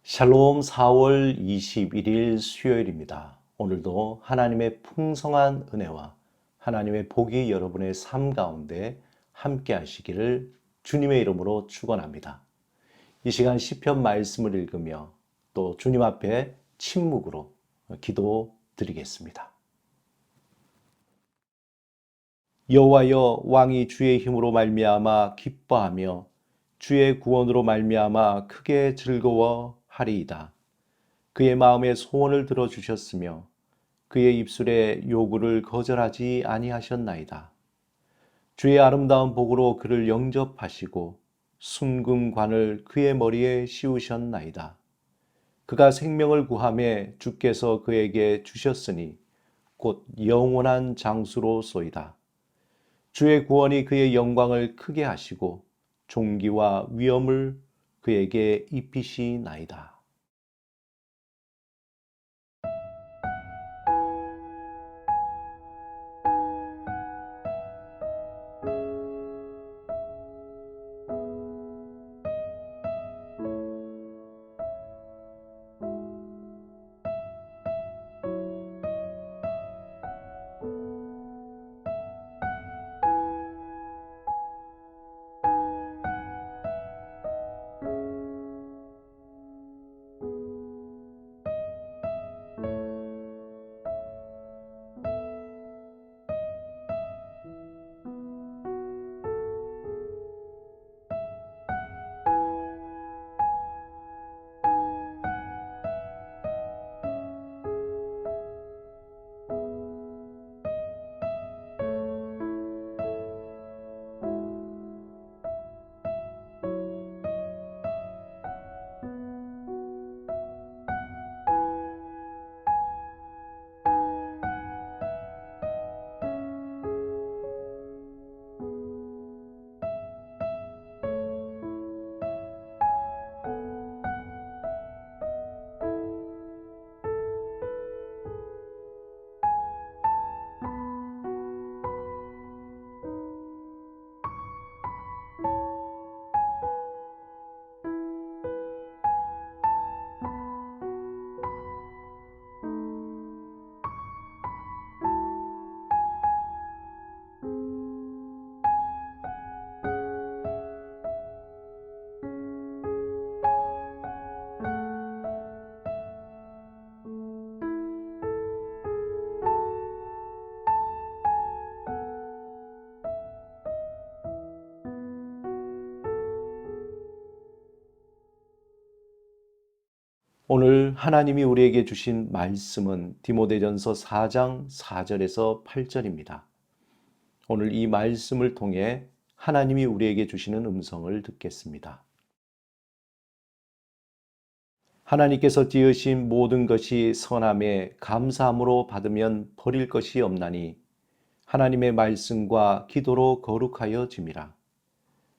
샬롬 4월 21일 수요일입니다. 오늘도 하나님의 풍성한 은혜와 하나님의 복이 여러분의 삶 가운데 함께 하시기를 주님의 이름으로 축원합니다. 이 시간 시편 말씀을 읽으며 또 주님 앞에 침묵으로 기도드리겠습니다. 여호와여, 왕이 주의 힘으로 말미암아 기뻐하며 주의 구원으로 말미암아 크게 즐거워하리이다. 그의 마음의 소원을 들어주셨으며 그의 입술의 요구를 거절하지 아니하셨나이다. 주의 아름다운 복으로 그를 영접하시고 순금관을 그의 머리에 씌우셨나이다. 그가 생명을 구하매 주께서 그에게 주셨으니 곧 영원한 장수로소이다. 주의 구원이 그의 영광을 크게 하시고 존귀와 위엄을 그에게 입히시나이다. 오늘 하나님이 우리에게 주신 말씀은 디모데전서 4장 4절에서 8절입니다. 오늘 이 말씀을 통해 하나님이 우리에게 주시는 음성을 듣겠습니다. 하나님께서 지으신 모든 것이 선함에 감사함으로 받으면 버릴 것이 없나니 하나님의 말씀과 기도로 거룩하여 짐이라.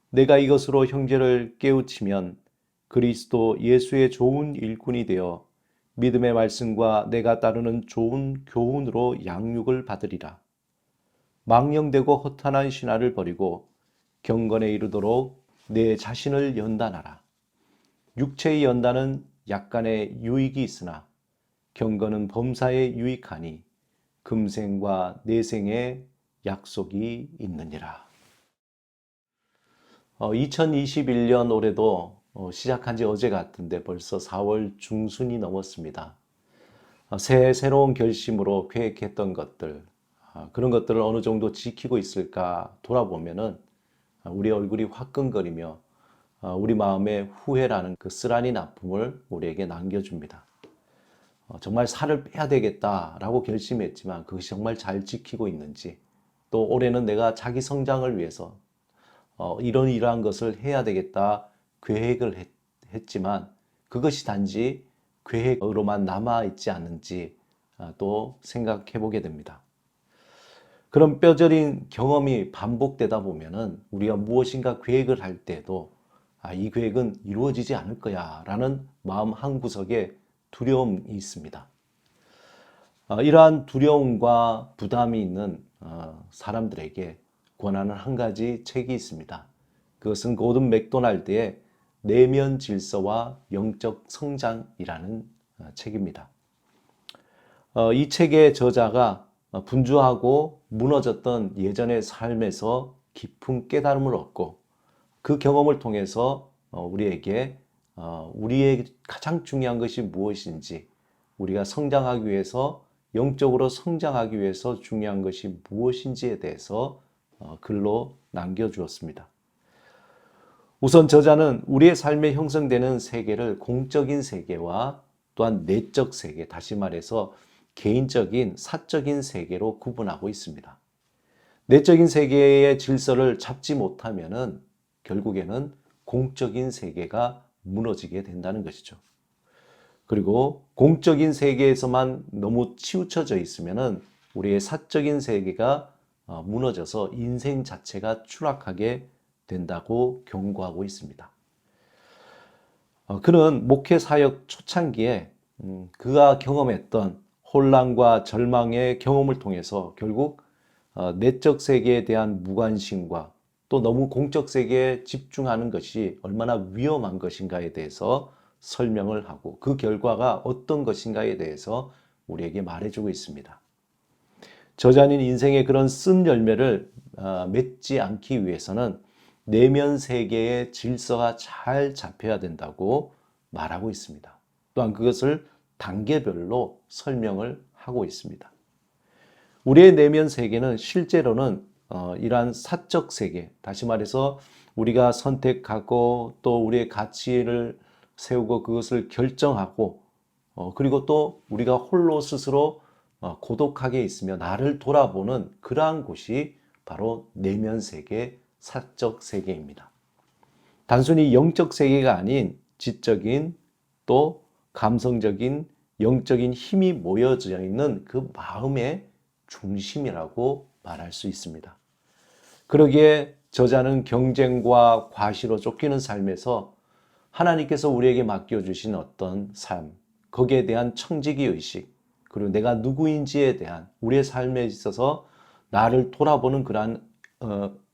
내가 이것으로 형제를 깨우치면 그리스도 예수의 좋은 일꾼이 되어 믿음의 말씀과 내가 따르는 좋은 교훈으로 양육을 받으리라. 망령되고 허탄한 신화를 버리고 경건에 이르도록 내 자신을 연단하라. 육체의 연단은 약간의 유익이 있으나 경건은 범사에 유익하니 금생과 내생의 약속이 있느니라. 2021년 올해도 시작한 지 어제 같은데 벌써 4월 중순이 넘었습니다. 새로운 결심으로 계획했던 것들, 그런 것들을 어느 정도 지키고 있을까 돌아보면은 우리 얼굴이 화끈거리며 우리 마음에 후회라는 그 쓰라린 아픔을 우리에게 남겨줍니다. 정말 살을 빼야 되겠다라고 결심했지만 그것이 정말 잘 지키고 있는지, 또 올해는 내가 자기 성장을 위해서 이러한 것을 해야 되겠다 계획을 했지만 그것이 단지 계획으로만 남아있지 않은지 또 생각해 보게 됩니다. 그런 뼈저린 경험이 반복되다 보면은 우리가 무엇인가 계획을 할 때도 이 계획은 이루어지지 않을 거야 라는 마음 한구석에 두려움이 있습니다. 이러한 두려움과 부담이 있는 사람들에게 권하는 한 가지 책이 있습니다. 그것은 고든 맥도날드의 내면 질서와 영적 성장이라는 책입니다. 이 책의 저자가 분주하고 무너졌던 예전의 삶에서 깊은 깨달음을 얻고 그 경험을 통해서 우리에게 우리의 가장 중요한 것이 무엇인지, 우리가 성장하기 위해서, 영적으로 성장하기 위해서 중요한 것이 무엇인지에 대해서 글로 남겨주었습니다. 우선 저자는 우리의 삶에 형성되는 세계를 공적인 세계와 또한 내적 세계, 다시 말해서 개인적인 사적인 세계로 구분하고 있습니다. 내적인 세계의 질서를 잡지 못하면은 결국에는 공적인 세계가 무너지게 된다는 것이죠. 그리고 공적인 세계에서만 너무 치우쳐져 있으면은 우리의 사적인 세계가 무너져서 인생 자체가 추락하게 된다고 경고하고 있습니다. 그는 목회 사역 초창기에 그가 경험했던 혼란과 절망의 경험을 통해서 결국 내적 세계에 대한 무관심과 또 너무 공적 세계에 집중하는 것이 얼마나 위험한 것인가에 대해서 설명을 하고 그 결과가 어떤 것인가에 대해서 우리에게 말해주고 있습니다. 저자는 인생의 그런 쓴 열매를 맺지 않기 위해서는 내면 세계의 질서가 잘 잡혀야 된다고 말하고 있습니다. 또한 그것을 단계별로 설명을 하고 있습니다. 우리의 내면 세계는 실제로는 이러한 사적 세계, 다시 말해서 우리가 선택하고 또 우리의 가치를 세우고 그것을 결정하고 그리고 또 우리가 홀로 스스로 고독하게 있으며 나를 돌아보는 그러한 곳이 바로 내면 세계, 사적 세계입니다. 단순히 영적 세계가 아닌 지적인 또 감성적인 영적인 힘이 모여져 있는 그 마음의 중심이라고 말할 수 있습니다. 그러기에 저자는 경쟁과 과시로 쫓기는 삶에서 하나님께서 우리에게 맡겨주신 어떤 삶, 거기에 대한 청지기 의식, 그리고 내가 누구인지에 대한 우리의 삶에 있어서 나를 돌아보는 그러한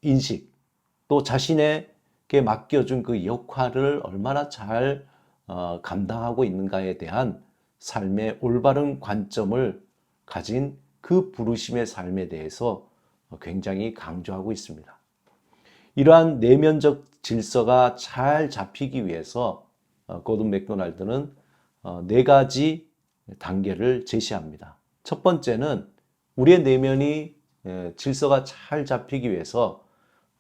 인식, 또 자신에게 맡겨준 그 역할을 얼마나 잘 감당하고 있는가에 대한 삶의 올바른 관점을 가진 그 부르심의 삶에 대해서 굉장히 강조하고 있습니다. 이러한 내면적 질서가 잘 잡히기 위해서 고든 맥도날드는 4가지 단계를 제시합니다. 첫 번째는 우리의 내면이 질서가 잘 잡히기 위해서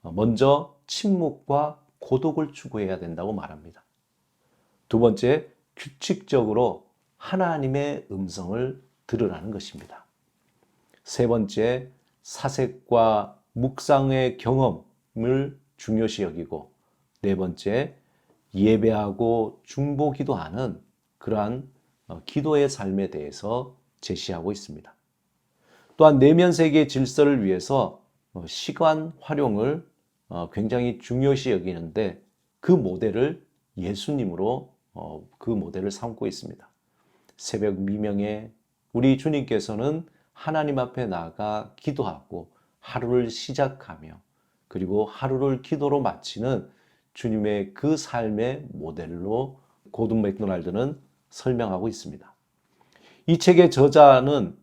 먼저 침묵과 고독을 추구해야 된다고 말합니다. 두 번째, 규칙적으로 하나님의 음성을 들으라는 것입니다. 세 번째, 사색과 묵상의 경험을 중요시 여기고, 네 번째, 예배하고 중보기도하는 그러한 기도의 삶에 대해서 제시하고 있습니다. 또한 내면 세계의 질서를 위해서 시간 활용을 굉장히 중요시 여기는데 그 모델을 예수님으로 그 모델을 삼고 있습니다. 새벽 미명에 우리 주님께서는 하나님 앞에 나아가 기도하고 하루를 시작하며 그리고 하루를 기도로 마치는 주님의 그 삶의 모델로 고든 맥도날드는 설명하고 있습니다. 이 책의 저자는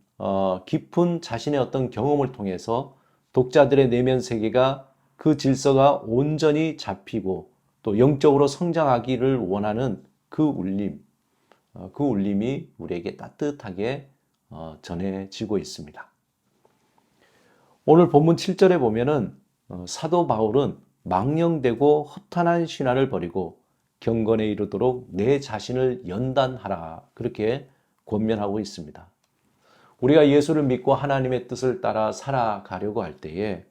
깊은 자신의 어떤 경험을 통해서 독자들의 내면 세계가 그 질서가 온전히 잡히고 또 영적으로 성장하기를 원하는 그 울림이 우리에게 따뜻하게 전해지고 있습니다. 오늘 본문 7절에 보면은 사도 바울은 망령되고 허탄한 신화를 버리고 경건에 이르도록 내 자신을 연단하라 그렇게 권면하고 있습니다. 우리가 예수를 믿고 하나님의 뜻을 따라 살아가려고 할 때에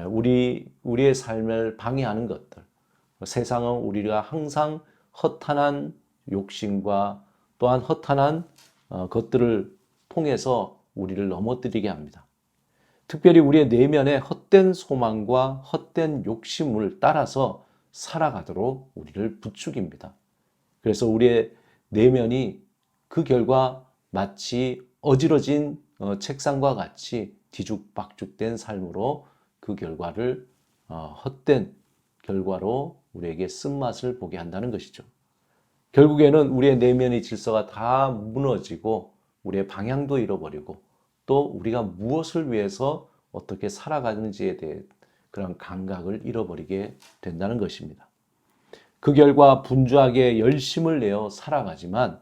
우리의 삶을 방해하는 것들, 세상은 우리가 항상 허탄한 욕심과 또한 허탄한 것들을 통해서 우리를 넘어뜨리게 합니다. 특별히 우리의 내면에 헛된 소망과 헛된 욕심을 따라서 살아가도록 우리를 부추깁니다. 그래서 우리의 내면이 그 결과 마치 어지러진 책상과 같이 뒤죽박죽된 삶으로 그 결과를 헛된 결과로 우리에게 쓴맛을 보게 한다는 것이죠. 결국에는 우리의 내면의 질서가 다 무너지고 우리의 방향도 잃어버리고 또 우리가 무엇을 위해서 어떻게 살아가는지에 대해 그런 감각을 잃어버리게 된다는 것입니다. 그 결과 분주하게 열심을 내어 살아가지만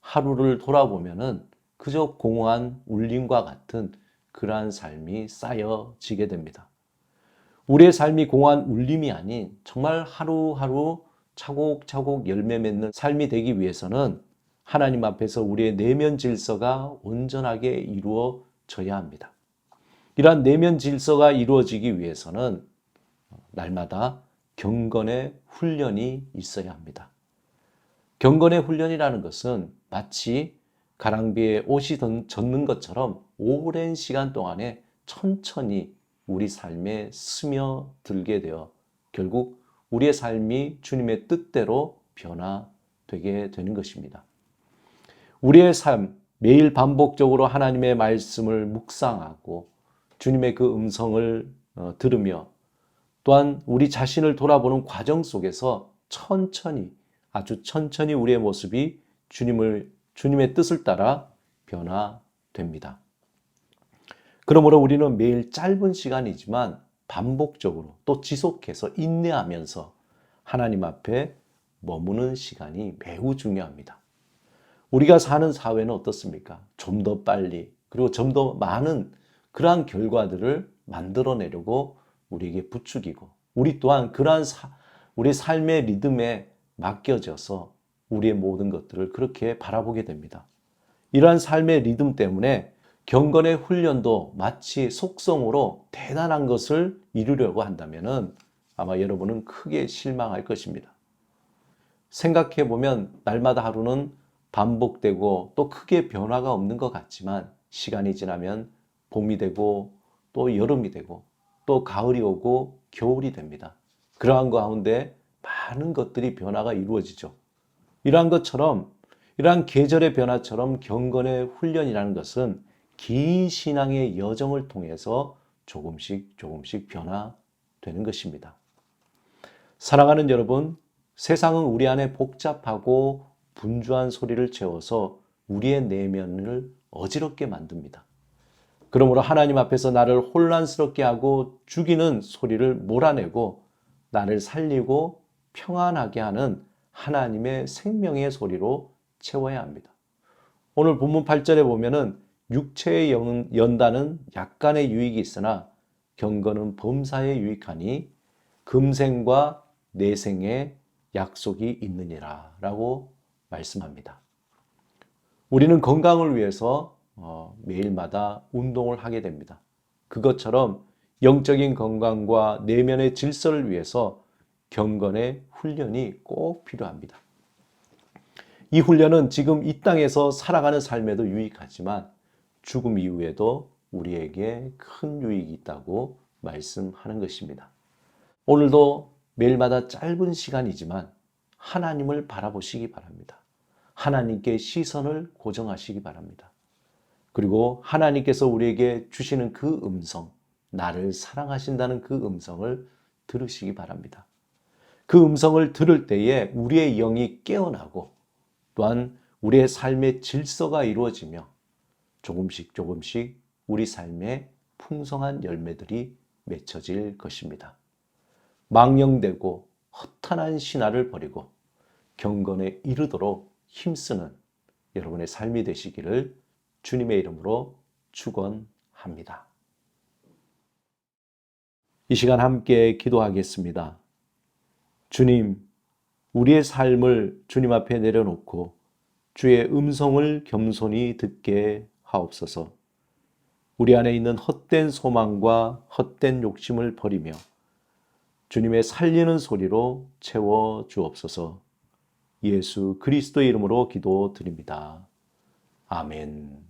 하루를 돌아보면은 그저 공허한 울림과 같은 그러한 삶이 쌓여지게 됩니다. 우리의 삶이 공허한 울림이 아닌 정말 하루하루 차곡차곡 열매 맺는 삶이 되기 위해서는 하나님 앞에서 우리의 내면 질서가 온전하게 이루어져야 합니다. 이러한 내면 질서가 이루어지기 위해서는 날마다 경건의 훈련이 있어야 합니다. 경건의 훈련이라는 것은 마치 가랑비에 옷이 젖는 것처럼 오랜 시간 동안에 천천히 우리 삶에 스며들게 되어 결국 우리의 삶이 주님의 뜻대로 변화되게 되는 것입니다. 우리의 삶, 매일 반복적으로 하나님의 말씀을 묵상하고 주님의 그 음성을 들으며 또한 우리 자신을 돌아보는 과정 속에서 천천히, 아주 천천히 우리의 모습이 주님의 뜻을 따라 변화됩니다. 그러므로 우리는 매일 짧은 시간이지만 반복적으로 또 지속해서 인내하면서 하나님 앞에 머무는 시간이 매우 중요합니다. 우리가 사는 사회는 어떻습니까? 좀 더 빨리 그리고 좀 더 많은 그러한 결과들을 만들어내려고 우리에게 부추기고 우리 또한 그러한 우리 삶의 리듬에 맡겨져서 우리의 모든 것들을 그렇게 바라보게 됩니다. 이러한 삶의 리듬 때문에 경건의 훈련도 마치 속성으로 대단한 것을 이루려고 한다면 아마 여러분은 크게 실망할 것입니다. 생각해 보면 날마다 하루는 반복되고 또 크게 변화가 없는 것 같지만 시간이 지나면 봄이 되고 또 여름이 되고 또 가을이 오고 겨울이 됩니다. 그러한 가운데 많은 것들이 변화가 이루어지죠. 이러한 것처럼 이러한 계절의 변화처럼 경건의 훈련이라는 것은 긴 신앙의 여정을 통해서 조금씩 변화되는 것입니다. 사랑하는 여러분, 세상은 우리 안에 복잡하고 분주한 소리를 채워서 우리의 내면을 어지럽게 만듭니다. 그러므로 하나님 앞에서 나를 혼란스럽게 하고 죽이는 소리를 몰아내고 나를 살리고 평안하게 하는 하나님의 생명의 소리로 채워야 합니다. 오늘 본문 8절에 보면은 육체의 연단은 약간의 유익이 있으나 경건은 범사에 유익하니 금생과 내생에 약속이 있느니라 라고 말씀합니다. 우리는 건강을 위해서 매일마다 운동을 하게 됩니다. 그것처럼 영적인 건강과 내면의 질서를 위해서 경건의 훈련이 꼭 필요합니다. 이 훈련은 지금 이 땅에서 살아가는 삶에도 유익하지만 죽음 이후에도 우리에게 큰 유익이 있다고 말씀하는 것입니다. 오늘도 매일마다 짧은 시간이지만 하나님을 바라보시기 바랍니다. 하나님께 시선을 고정하시기 바랍니다. 그리고 하나님께서 우리에게 주시는 그 음성, 나를 사랑하신다는 그 음성을 들으시기 바랍니다. 그 음성을 들을 때에 우리의 영이 깨어나고 또한 우리의 삶의 질서가 이루어지며 조금씩 우리 삶에 풍성한 열매들이 맺혀질 것입니다. 망령되고 허탄한 신화를 버리고 경건에 이르도록 힘쓰는 여러분의 삶이 되시기를 주님의 이름으로 축원합니다. 이 시간 함께 기도하겠습니다. 주님, 우리의 삶을 주님 앞에 내려놓고 주의 음성을 겸손히 듣게 하옵소서. 우리 안에 있는 헛된 소망과 헛된 욕심을 버리며 주님의 살리는 소리로 채워 주옵소서. 예수 그리스도의 이름으로 기도드립니다. 아멘.